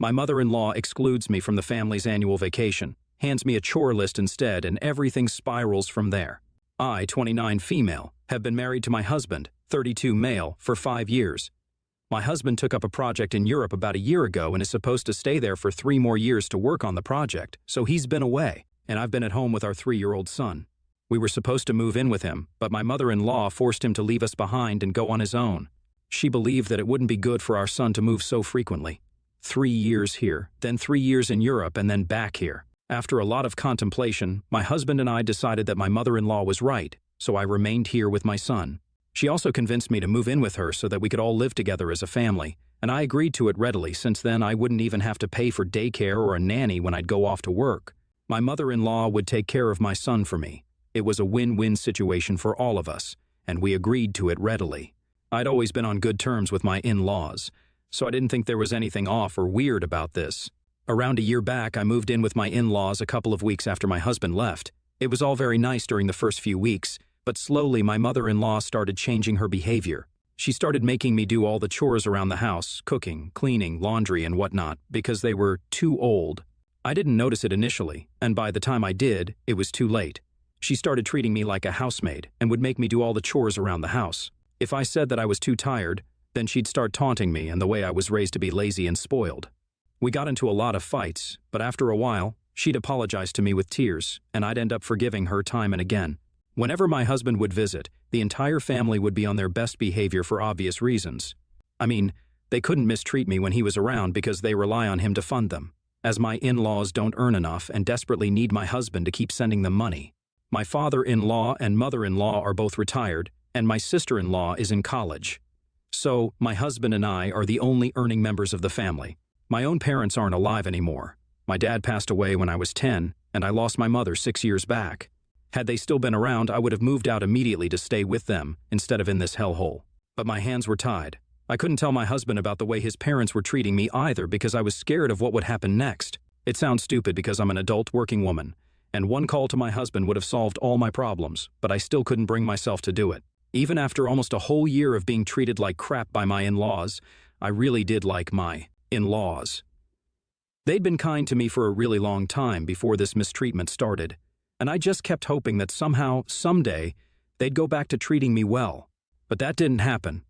My mother-in-law excludes me from the family's annual vacation, hands me a chore list instead, and everything spirals from there. I, 29 female, have been married to my husband, 32 male, for 5 years. My husband took up a project in Europe about a year ago and is supposed to stay there for 3 more years to work on the project, so he's been away, and I've been at home with our 3-year-old son. We were supposed to move in with him, but my mother-in-law forced him to leave us behind and go on his own. She believed that it wouldn't be good for our son to move so frequently. 3 years here, then 3 years in Europe, and then back here. After a lot of contemplation, my husband and I decided that my mother-in-law was right, so I remained here with my son. She also convinced me to move in with her so that we could all live together as a family, and I agreed to it readily since then I wouldn't even have to pay for daycare or a nanny when I'd go off to work. My mother-in-law would take care of my son for me. It was a win-win situation for all of us, and we agreed to it readily. I'd always been on good terms with my in-laws, so I didn't think there was anything off or weird about this. Around a year back, I moved in with my in-laws a couple of weeks after my husband left. It was all very nice during the first few weeks, but slowly my mother-in-law started changing her behavior. She started making me do all the chores around the house, cooking, cleaning, laundry, and whatnot, because they were too old. I didn't notice it initially, and by the time I did, it was too late. She started treating me like a housemaid and would make me do all the chores around the house. If I said that I was too tired, then she'd start taunting me and the way I was raised to be lazy and spoiled. We got into a lot of fights, but after a while, she'd apologize to me with tears, and I'd end up forgiving her time and again. Whenever my husband would visit, the entire family would be on their best behavior for obvious reasons. I mean, they couldn't mistreat me when he was around because they rely on him to fund them, as my in-laws don't earn enough and desperately need my husband to keep sending them money. My father-in-law and mother-in-law are both retired, and my sister-in-law is in college. So, my husband and I are the only earning members of the family. My own parents aren't alive anymore. My dad passed away when I was 10, and I lost my mother 6 years back. Had they still been around, I would have moved out immediately to stay with them instead of in this hellhole. But my hands were tied. I couldn't tell my husband about the way his parents were treating me either because I was scared of what would happen next. It sounds stupid because I'm an adult working woman, and one call to my husband would have solved all my problems, but I still couldn't bring myself to do it. Even after almost a whole year of being treated like crap by my in-laws, I really did like my in-laws. They'd been kind to me for a really long time before this mistreatment started, and I just kept hoping that somehow, someday, they'd go back to treating me well. But that didn't happen.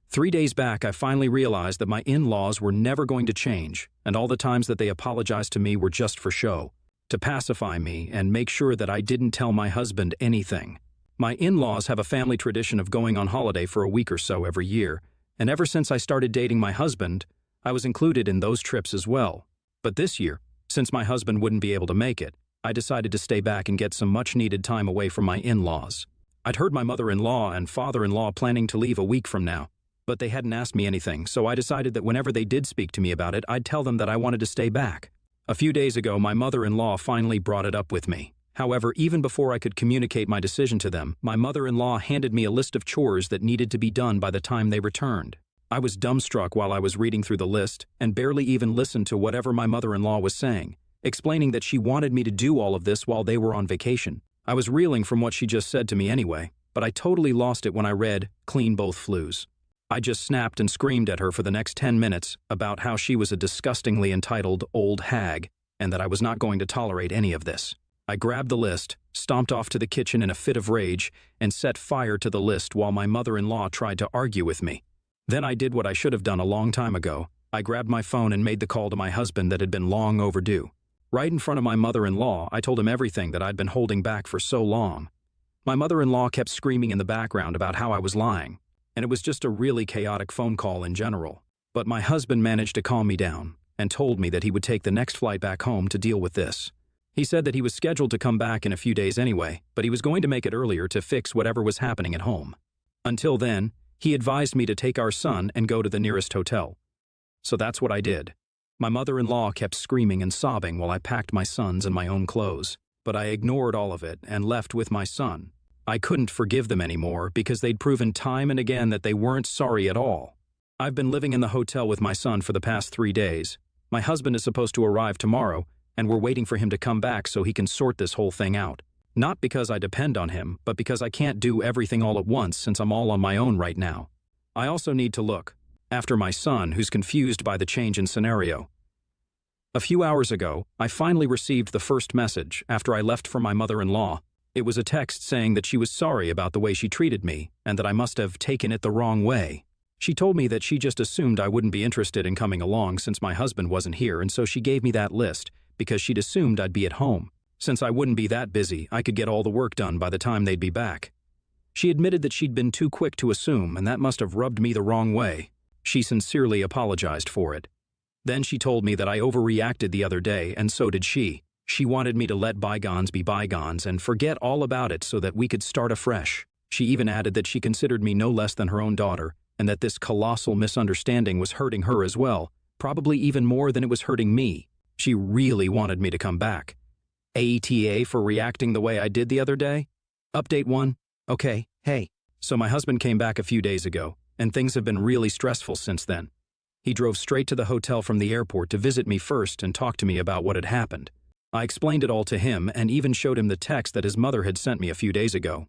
3 days back, I finally realized that my in-laws were never going to change, and all the times that they apologized to me were just for show, to pacify me and make sure that I didn't tell my husband anything. My in-laws have a family tradition of going on holiday for a week or so every year, and ever since I started dating my husband, I was included in those trips as well. But this year, since my husband wouldn't be able to make it, I decided to stay back and get some much-needed time away from my in-laws. I'd heard my mother-in-law and father-in-law planning to leave a week from now, but they hadn't asked me anything, so I decided that whenever they did speak to me about it, I'd tell them that I wanted to stay back. A few days ago, my mother-in-law finally brought it up with me. However, even before I could communicate my decision to them, my mother-in-law handed me a list of chores that needed to be done by the time they returned. I was dumbstruck while I was reading through the list and barely even listened to whatever my mother-in-law was saying, explaining that she wanted me to do all of this while they were on vacation. I was reeling from what she just said to me anyway, but I totally lost it when I read, "Clean both flues." I just snapped and screamed at her for the next 10 minutes about how she was a disgustingly entitled old hag and that I was not going to tolerate any of this. I grabbed the list, stomped off to the kitchen in a fit of rage, and set fire to the list while my mother-in-law tried to argue with me. Then I did what I should have done a long time ago. I grabbed my phone and made the call to my husband that had been long overdue. Right in front of my mother-in-law, I told him everything that I'd been holding back for so long. My mother-in-law kept screaming in the background about how I was lying, and it was just a really chaotic phone call in general. But my husband managed to calm me down and told me that he would take the next flight back home to deal with this. He said that he was scheduled to come back in a few days anyway, but he was going to make it earlier to fix whatever was happening at home. Until then, he advised me to take our son and go to the nearest hotel. So that's what I did. My mother-in-law kept screaming and sobbing while I packed my son's and my own clothes, but I ignored all of it and left with my son. I couldn't forgive them anymore because they'd proven time and again that they weren't sorry at all. I've been living in the hotel with my son for the past 3 days. My husband is supposed to arrive tomorrow, and we're waiting for him to come back so he can sort this whole thing out. Not because I depend on him, but because I can't do everything all at once since I'm all on my own right now. I also need to look after my son, who's confused by the change in scenario. A few hours ago, I finally received the first message after I left for my mother-in-law. It was a text saying that she was sorry about the way she treated me and that I must have taken it the wrong way. She told me that she just assumed I wouldn't be interested in coming along since my husband wasn't here, and so she gave me that list because she'd assumed I'd be at home. Since I wouldn't be that busy, I could get all the work done by the time they'd be back. She admitted that she'd been too quick to assume, and that must have rubbed me the wrong way. She sincerely apologized for it. Then she told me that I overreacted the other day, and so did she. She wanted me to let bygones be bygones and forget all about it so that we could start afresh. She even added that she considered me no less than her own daughter, and that this colossal misunderstanding was hurting her as well, probably even more than it was hurting me. She really wanted me to come back. AETA for reacting the way I did the other day? Update 1. Okay, hey. So my husband came back a few days ago, and things have been really stressful since then. He drove straight to the hotel from the airport to visit me first and talk to me about what had happened. I explained it all to him and even showed him the text that his mother had sent me a few days ago.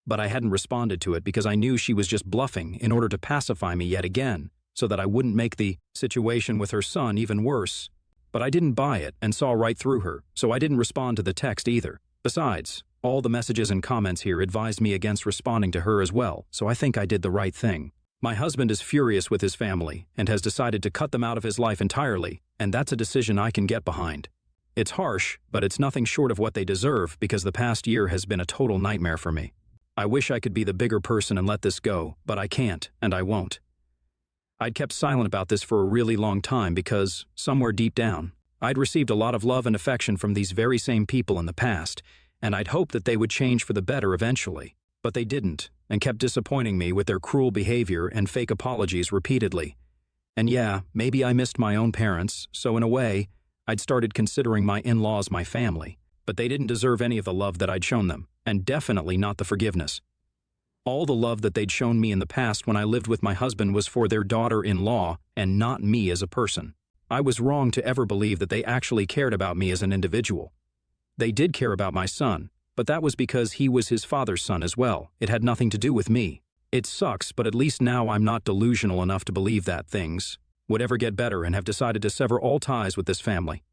But I hadn't responded to it because I knew she was just bluffing in order to pacify me yet again, so that I wouldn't make the situation with her son even worse. But I didn't buy it and saw right through her, so I didn't respond to the text either. Besides, all the messages and comments here advised me against responding to her as well, so I think I did the right thing. My husband is furious with his family and has decided to cut them out of his life entirely, and that's a decision I can get behind. It's harsh, but it's nothing short of what they deserve because the past year has been a total nightmare for me. I wish I could be the bigger person and let this go, but I can't, and I won't. I'd kept silent about this for a really long time because, somewhere deep down, I'd received a lot of love and affection from these very same people in the past, and I'd hoped that they would change for the better eventually. But they didn't, and kept disappointing me with their cruel behavior and fake apologies repeatedly. And yeah, maybe I missed my own parents, so in a way, I'd started considering my in-laws my family, but they didn't deserve any of the love that I'd shown them, and definitely not the forgiveness. All the love that they'd shown me in the past when I lived with my husband was for their daughter-in-law and not me as a person. I was wrong to ever believe that they actually cared about me as an individual. They did care about my son, but that was because he was his father's son as well. It had nothing to do with me. It sucks, but at least now I'm not delusional enough to believe that things would ever get better and have decided to sever all ties with this family.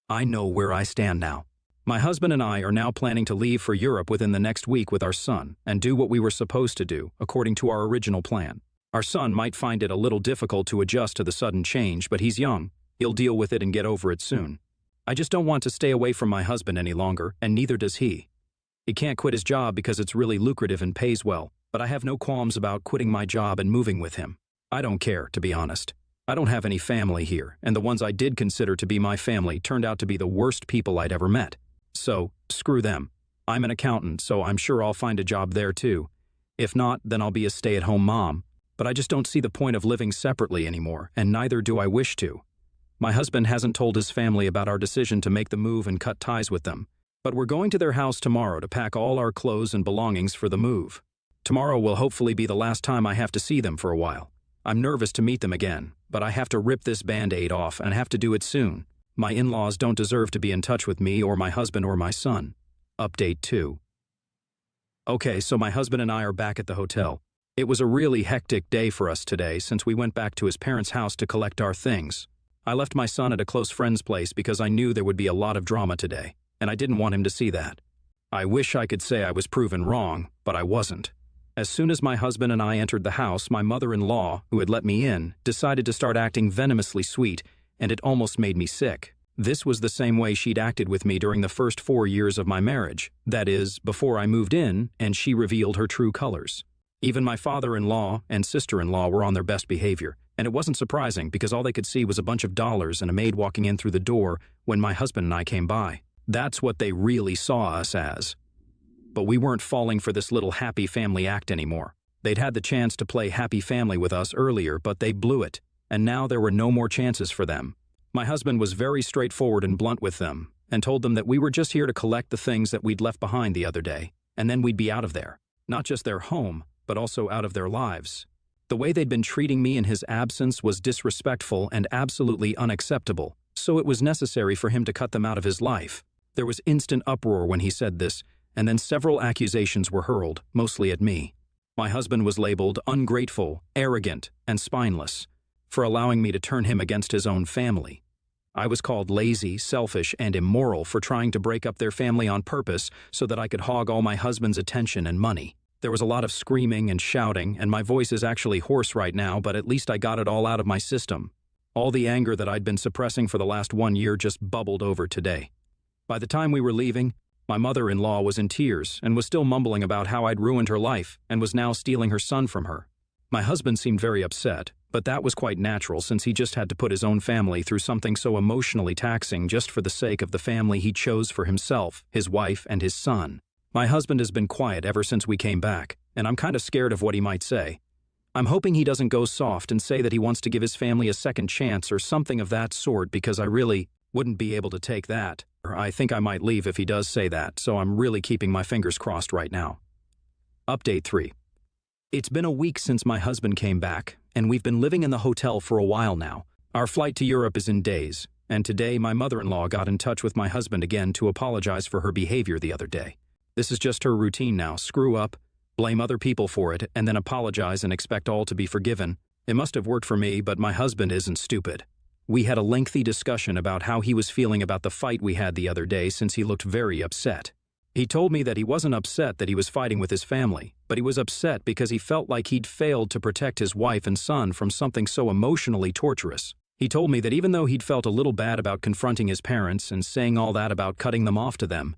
I know where I stand now. My husband and I are now planning to leave for Europe within the next week with our son and do what we were supposed to do according to our original plan. Our son might find it a little difficult to adjust to the sudden change, but he's young. He'll deal with it and get over it soon. I just don't want to stay away from my husband any longer, and neither does he. He can't quit his job because it's really lucrative and pays well, but I have no qualms about quitting my job and moving with him. I don't care, to be honest. I don't have any family here, and the ones I did consider to be my family turned out to be the worst people I'd ever met. So, screw them. I'm an accountant, so I'm sure I'll find a job there too. If not, then I'll be a stay-at-home mom. But I just don't see the point of living separately anymore, and neither do I wish to. My husband hasn't told his family about our decision to make the move and cut ties with them, but we're going to their house tomorrow to pack all our clothes and belongings for the move. Tomorrow will hopefully be the last time I have to see them for a while. I'm nervous to meet them again, but I have to rip this Band-Aid off and have to do it soon. My in-laws don't deserve to be in touch with me or my husband or my son. Update 2. Okay, so my husband and I are back at the hotel. It was a really hectic day for us today since we went back to his parents' house to collect our things. I left my son at a close friend's place because I knew there would be a lot of drama today, and I didn't want him to see that. I wish I could say I was proven wrong, but I wasn't. As soon as my husband and I entered the house, my mother-in-law, who had let me in, decided to start acting venomously sweet, and it almost made me sick. This was the same way she'd acted with me during the first 4 years of my marriage, that is, before I moved in and she revealed her true colors. Even my father-in-law and sister-in-law were on their best behavior, and it wasn't surprising because all they could see was a bunch of dollars and a maid walking in through the door when my husband and I came by. That's what they really saw us as. But we weren't falling for this little happy family act anymore. They'd had the chance to play happy family with us earlier, but they blew it, and now there were no more chances for them. My husband was very straightforward and blunt with them, and told them that we were just here to collect the things that we'd left behind the other day, and then we'd be out of there. Not just their home, but also out of their lives. The way they'd been treating me in his absence was disrespectful and absolutely unacceptable, so it was necessary for him to cut them out of his life. There was instant uproar when he said this, and then several accusations were hurled, mostly at me. My husband was labeled ungrateful, arrogant, and spineless for allowing me to turn him against his own family. I was called lazy, selfish, and immoral for trying to break up their family on purpose so that I could hog all my husband's attention and money. There was a lot of screaming and shouting, and my voice is actually hoarse right now, but at least I got it all out of my system. All the anger that I'd been suppressing for the last 1 year just bubbled over today. By the time we were leaving, my mother-in-law was in tears and was still mumbling about how I'd ruined her life and was now stealing her son from her. My husband seemed very upset, but that was quite natural since he just had to put his own family through something so emotionally taxing just for the sake of the family he chose for himself, his wife, and his son. My husband has been quiet ever since we came back, and I'm kind of scared of what he might say. I'm hoping he doesn't go soft and say that he wants to give his family a second chance or something of that sort because I really wouldn't be able to take that. I think I might leave if he does say that, so I'm really keeping my fingers crossed right now. Update 3. It's been a week since my husband came back, and we've been living in the hotel for a while now. Our flight to Europe is in days, and today my mother-in-law got in touch with my husband again to apologize for her behavior the other day. This is just her routine now: screw up, blame other people for it, and then apologize and expect all to be forgiven. It must have worked for me, but my husband isn't stupid. We had a lengthy discussion about how he was feeling about the fight we had the other day since he looked very upset. He told me that he wasn't upset that he was fighting with his family, but he was upset because he felt like he'd failed to protect his wife and son from something so emotionally torturous. He told me that even though he'd felt a little bad about confronting his parents and saying all that about cutting them off to them,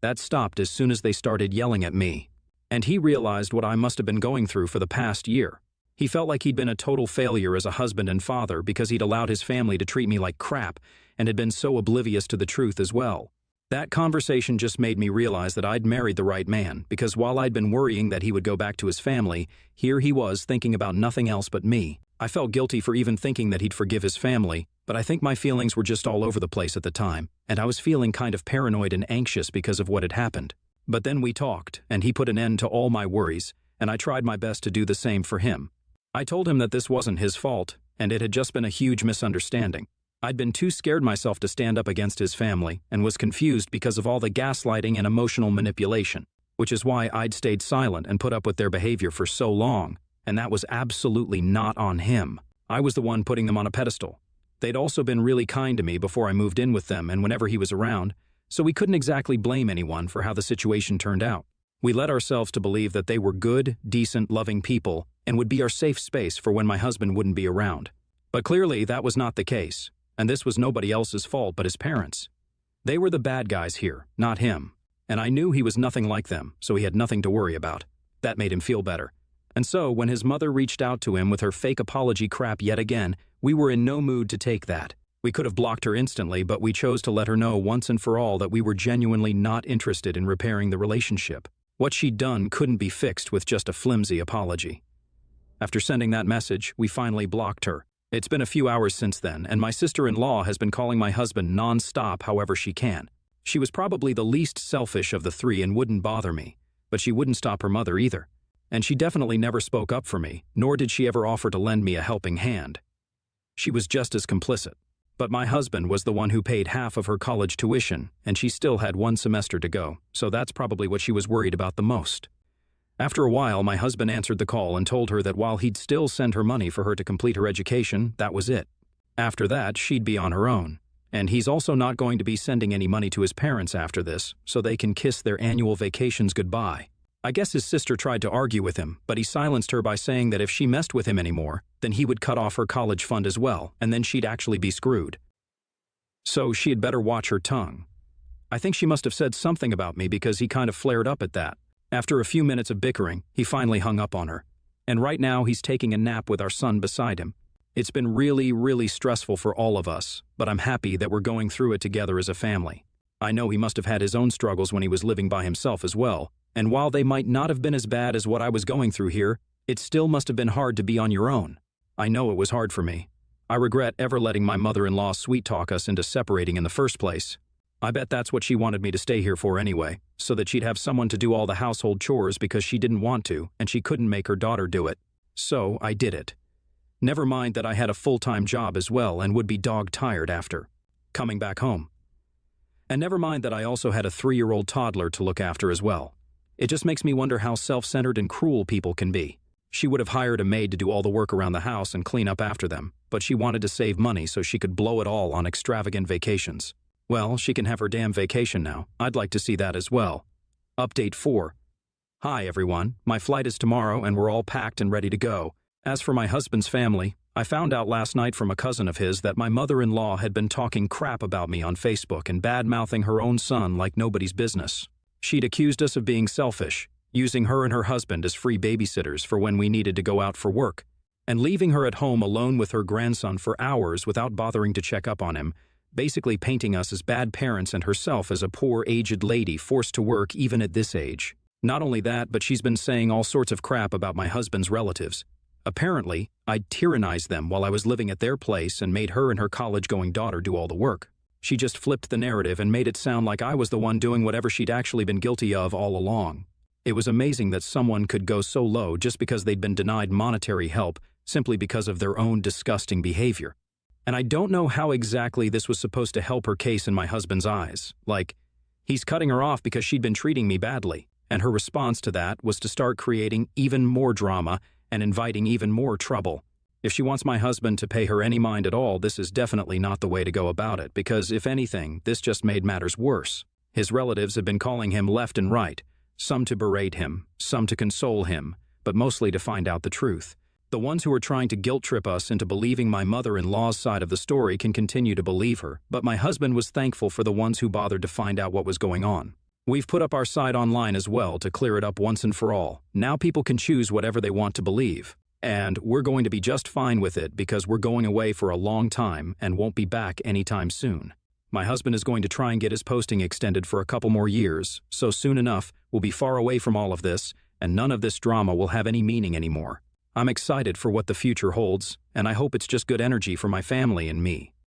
that stopped as soon as they started yelling at me. And he realized what I must have been going through for the past year. He felt like he'd been a total failure as a husband and father because he'd allowed his family to treat me like crap and had been so oblivious to the truth as well. That conversation just made me realize that I'd married the right man, because while I'd been worrying that he would go back to his family, here he was thinking about nothing else but me. I felt guilty for even thinking that he'd forgive his family, but I think my feelings were just all over the place at the time, and I was feeling kind of paranoid and anxious because of what had happened. But then we talked, and he put an end to all my worries, and I tried my best to do the same for him. I told him that this wasn't his fault, and it had just been a huge misunderstanding. I'd been too scared myself to stand up against his family and was confused because of all the gaslighting and emotional manipulation, which is why I'd stayed silent and put up with their behavior for so long, and that was absolutely not on him. I was the one putting them on a pedestal. They'd also been really kind to me before I moved in with them and whenever he was around, so we couldn't exactly blame anyone for how the situation turned out. We led ourselves to believe that they were good, decent, loving people and would be our safe space for when my husband wouldn't be around. But clearly that was not the case. And this was nobody else's fault but his parents. They were the bad guys here, not him. And I knew he was nothing like them, so he had nothing to worry about. That made him feel better. And so, when his mother reached out to him with her fake apology crap yet again, we were in no mood to take that. We could have blocked her instantly, but we chose to let her know once and for all that we were genuinely not interested in repairing the relationship. What she'd done couldn't be fixed with just a flimsy apology. After sending that message, we finally blocked her. It's been a few hours since then, and my sister-in-law has been calling my husband non-stop however she can. She was probably the least selfish of the three and wouldn't bother me, but she wouldn't stop her mother either. And she definitely never spoke up for me, nor did she ever offer to lend me a helping hand. She was just as complicit. But my husband was the one who paid half of her college tuition, and she still had 1 semester to go, so that's probably what she was worried about the most. After a while, my husband answered the call and told her that while he'd still send her money for her to complete her education, that was it. After that, she'd be on her own. And he's also not going to be sending any money to his parents after this, so they can kiss their annual vacations goodbye. I guess his sister tried to argue with him, but he silenced her by saying that if she messed with him anymore, then he would cut off her college fund as well, and then she'd actually be screwed. So she had better watch her tongue. I think she must have said something about me because he kind of flared up at that. After a few minutes of bickering, he finally hung up on her. And right now he's taking a nap with our son beside him. It's been really stressful for all of us, but I'm happy that we're going through it together as a family. I know he must have had his own struggles when he was living by himself as well, and while they might not have been as bad as what I was going through here, it still must have been hard to be on your own. I know it was hard for me. I regret ever letting my mother-in-law sweet-talk us into separating in the first place. I bet that's what she wanted me to stay here for anyway, so that she'd have someone to do all the household chores because she didn't want to, and she couldn't make her daughter do it. So I did it. Never mind that I had a full-time job as well and would be dog-tired after coming back home. And never mind that I also had a 3-year-old toddler to look after as well. It just makes me wonder how self-centered and cruel people can be. She would have hired a maid to do all the work around the house and clean up after them, but she wanted to save money so she could blow it all on extravagant vacations. Well, she can have her damn vacation now. I'd like to see that as well. Update 4. Hi everyone, my flight is tomorrow and we're all packed and ready to go. As for my husband's family, I found out last night from a cousin of his that my mother-in-law had been talking crap about me on Facebook and bad-mouthing her own son like nobody's business. She'd accused us of being selfish, using her and her husband as free babysitters for when we needed to go out for work, and leaving her at home alone with her grandson for hours without bothering to check up on him, basically painting us as bad parents and herself as a poor, aged lady forced to work even at this age. Not only that, but she's been saying all sorts of crap about my husband's relatives. Apparently, I'd tyrannized them while I was living at their place and made her and her college-going daughter do all the work. She just flipped the narrative and made it sound like I was the one doing whatever she'd actually been guilty of all along. It was amazing that someone could go so low just because they'd been denied monetary help simply because of their own disgusting behavior. And I don't know how exactly this was supposed to help her case in my husband's eyes. Like, he's cutting her off because she'd been treating me badly, and her response to that was to start creating even more drama and inviting even more trouble. If she wants my husband to pay her any mind at all, this is definitely not the way to go about it, because if anything, this just made matters worse. His relatives have been calling him left and right, some to berate him, some to console him, but mostly to find out the truth. The ones who are trying to guilt-trip us into believing my mother-in-law's side of the story can continue to believe her, but my husband was thankful for the ones who bothered to find out what was going on. We've put up our side online as well to clear it up once and for all. Now people can choose whatever they want to believe. And we're going to be just fine with it because we're going away for a long time and won't be back anytime soon. My husband is going to try and get his posting extended for a couple more years, so soon enough we'll be far away from all of this, and none of this drama will have any meaning anymore. I'm excited for what the future holds, and I hope it's just good energy for my family and me.